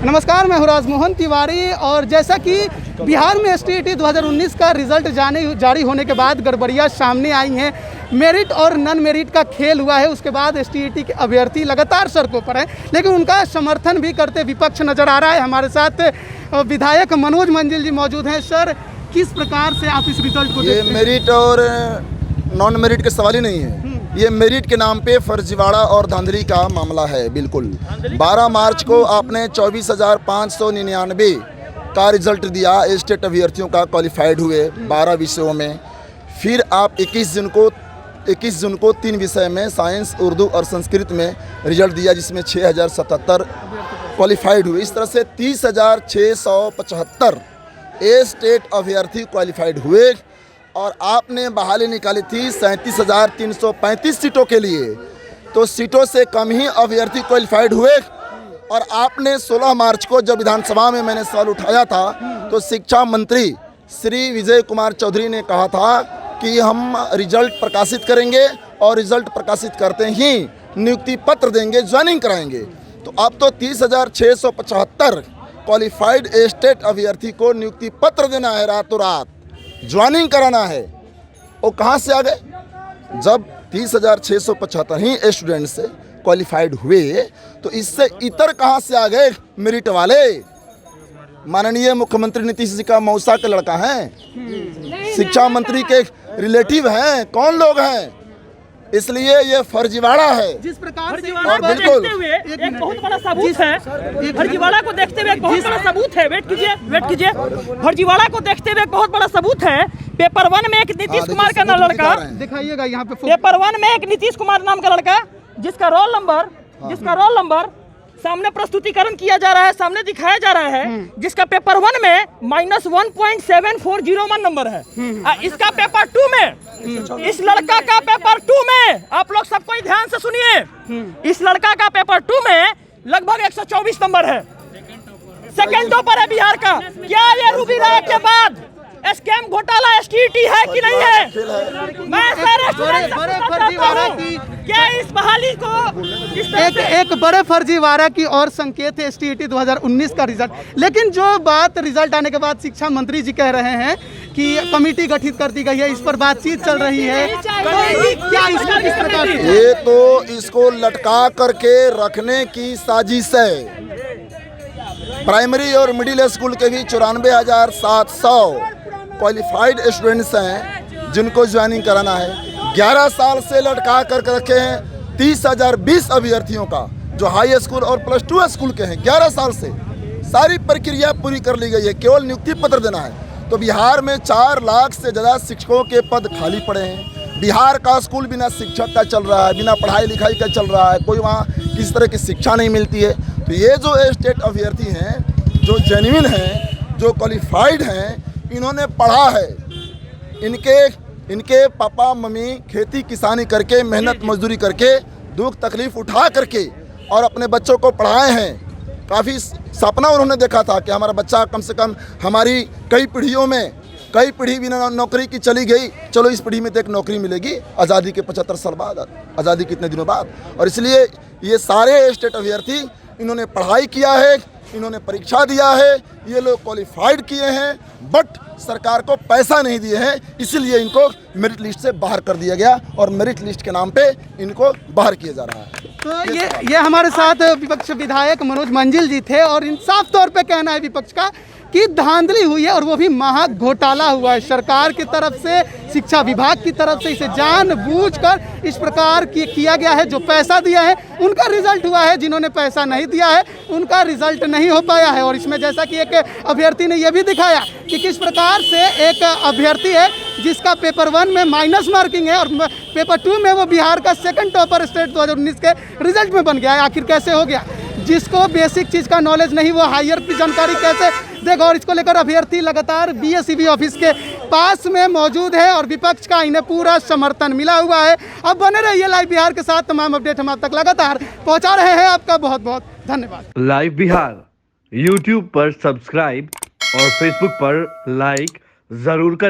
नमस्कार, मैं हूं राजमोहन तिवारी। और जैसा कि बिहार में एसटीईटी 2019 का रिजल्ट जारी होने के बाद गड़बड़ियाँ सामने आई हैं, मेरिट और नॉन मेरिट का खेल हुआ है। उसके बाद एसटीईटी के अभ्यर्थी लगातार सड़कों पर हैं, लेकिन उनका समर्थन भी करते विपक्ष नज़र आ रहा है। हमारे साथ विधायक मनोज मंजिल जी मौजूद हैं। सर, किस प्रकार से आप इस रिजल्ट को ये मेरिट और नॉन मेरिट के सवाल ही नहीं है, ये मेरिट के नाम पे फर्जीवाड़ा और धांधली का मामला है। बिल्कुल 12 मार्च को आपने 24,599 का रिजल्ट दिया, स्टेट अभ्यर्थियों का क्वालिफाइड हुए 12 विषयों में। फिर आप 21 जून को 3 विषय में साइंस, उर्दू और संस्कृत में रिजल्ट दिया, जिसमें 6,077 क्वालिफाइड हुए। इस तरह से 30,675 स्टेट अभ्यर्थी क्वालिफाइड हुए और आपने बहाली निकाली थी 37,335 सीटों के लिए। तो सीटों से कम ही अभ्यर्थी क्वालिफाइड हुए। और आपने 16 मार्च को जब विधानसभा में मैंने सवाल उठाया था, तो शिक्षा मंत्री श्री विजय कुमार चौधरी ने कहा था कि हम रिजल्ट प्रकाशित करेंगे और रिजल्ट प्रकाशित करते ही नियुक्ति पत्र देंगे, ज्वाइनिंग कराएंगे। तो अब तो 30,675 क्वालिफाइड स्टेट अभ्यर्थी को नियुक्ति पत्र देना है, रातों रात ज्वाइनिंग कराना है। वो कहाँ से आ गए? जब 30,675 ही स्टूडेंट से क्वालिफाइड हुए, तो इससे इतर कहाँ से आ गए मेरिट वाले? माननीय मुख्यमंत्री नीतीश जी का मौसा का लड़का है, शिक्षा मंत्री के रिलेटिव हैं, कौन लोग हैं? इसलिए ये फर्जीवाड़ा है। जिस प्रकार से और बिल्कुल एक बहुत बड़ा सबूत है, फर्जीवाड़ा को देखते हुए एक बहुत बड़ा सबूत है। वेट कीजिए। फर्जीवाड़ा को देखते हुए एक बहुत बड़ा सबूत है। पेपर 1 में एक नीतीश कुमार का लड़का, दिखाइएगा यहाँ पे। पेपर 1 में एक नीतीश कुमार नाम का लड़का, जिसका रोल नंबर सामने प्रस्तुतिकरण किया जा रहा है, सामने दिखाया जा रहा है, जिसका पेपर 1 में -1.7401 नंबर है। इसका पेपर 2 में, इस लड़का का पेपर 2 में, आप लोग सब कोई ध्यान से सुनिए, इस लड़का का पेपर 2 में लगभग 124 नंबर है। सेकंड टॉपर है बिहार का। क्या ये रूबी राय के बाद स्कैम घोटाला एसटीईटी है कि नहीं है? मैं बड़े फर्जीवाड़ा की, क्या इस बहाली को एक बड़े फर्जीवाड़ा की और संकेत है एसटीईटी 2019 का रिजल्ट। लेकिन जो बात रिजल्ट आने के बाद शिक्षा मंत्री जी कह रहे हैं कि कमेटी गठित कर दी गई है, इस पर बातचीत चल रही है, तो क्या इसका किस प्रकार? ये तो इसको लटका करके रखने की साजिश है। प्राइमरी और मिडिल स्कूल के भी 94,700 क्वालिफाइड स्टूडेंट्स हैं जिनको ज्वाइनिंग कराना है। 11 साल से लटका कर रखे हैं 30,020 अभ्यर्थियों का, जो हाई स्कूल और +2 स्कूल के हैं। 11 साल से सारी प्रक्रिया पूरी कर ली गई है, केवल नियुक्ति पत्र देना है। तो बिहार में 4 लाख से ज़्यादा शिक्षकों के पद खाली पड़े हैं। बिहार का स्कूल बिना शिक्षक का चल रहा है, बिना पढ़ाई लिखाई का चल रहा है, कोई वहाँ किसी तरह की शिक्षा नहीं मिलती है। तो ये जो स्टेट अभ्यर्थी हैं, जो जेन्युइन हैं, जो क्वालिफाइड हैं, इन्होंने पढ़ा है। इनके पापा मम्मी खेती किसानी करके, मेहनत मजदूरी करके, दुख तकलीफ उठा करके और अपने बच्चों को पढ़ाए हैं। काफ़ी सपना उन्होंने देखा था कि हमारा बच्चा कम से कम, हमारी कई पीढ़ी बिना नौकरी की चली गई, चलो इस पीढ़ी में तो एक नौकरी मिलेगी। आज़ादी के 75 साल बाद, आज़ादी कितने दिनों बाद। और इसलिए ये सारे स्टेट अभ्यर्थी, इन्होंने पढ़ाई किया है, इन्होंने परीक्षा दिया है, ये लोग क्वालिफाइड किए हैं, बट सरकार को पैसा नहीं दिए हैं, इसीलिए इनको मेरिट लिस्ट से बाहर कर दिया गया और मेरिट लिस्ट के नाम पे इनको बाहर किया जा रहा है। तो ये हमारे साथ विपक्ष विधायक मनोज मंजिल जी थे और इन साफ तौर पे कहना है विपक्ष का कि धांधली हुई है और वो भी महा घोटाला हुआ है। सरकार की तरफ से, शिक्षा विभाग की तरफ से इसे जानबूझकर इस प्रकार किया गया है। जो पैसा दिया है उनका रिजल्ट हुआ है, जिन्होंने पैसा नहीं दिया है उनका रिजल्ट नहीं हो पाया है। और इसमें जैसा कि एक अभ्यर्थी ने यह भी दिखाया कि किस प्रकार से एक अभ्यर्थी है जिसका पेपर 1 में माइनस मार्किंग है और पेपर 2 में वो बिहार का सेकंड टॉपर स्टेट 2019 के रिजल्ट में बन गया है। आखिर कैसे हो गया? जिसको बेसिक चीज़ का नॉलेज नहीं, वो हायर की जानकारी कैसे देगा? और इसको लेकर अभ्यर्थी लगातार BSEB ऑफिस के पास में मौजूद है और विपक्ष का इन्हें पूरा समर्थन मिला हुआ है। अब बने रहिए लाइव बिहार के साथ, तमाम अपडेट हम आप तक लगातार पहुंचा रहे हैं। आपका बहुत बहुत धन्यवाद। लाइव बिहार YouTube पर सब्सक्राइब और Facebook पर लाइक जरूर करें।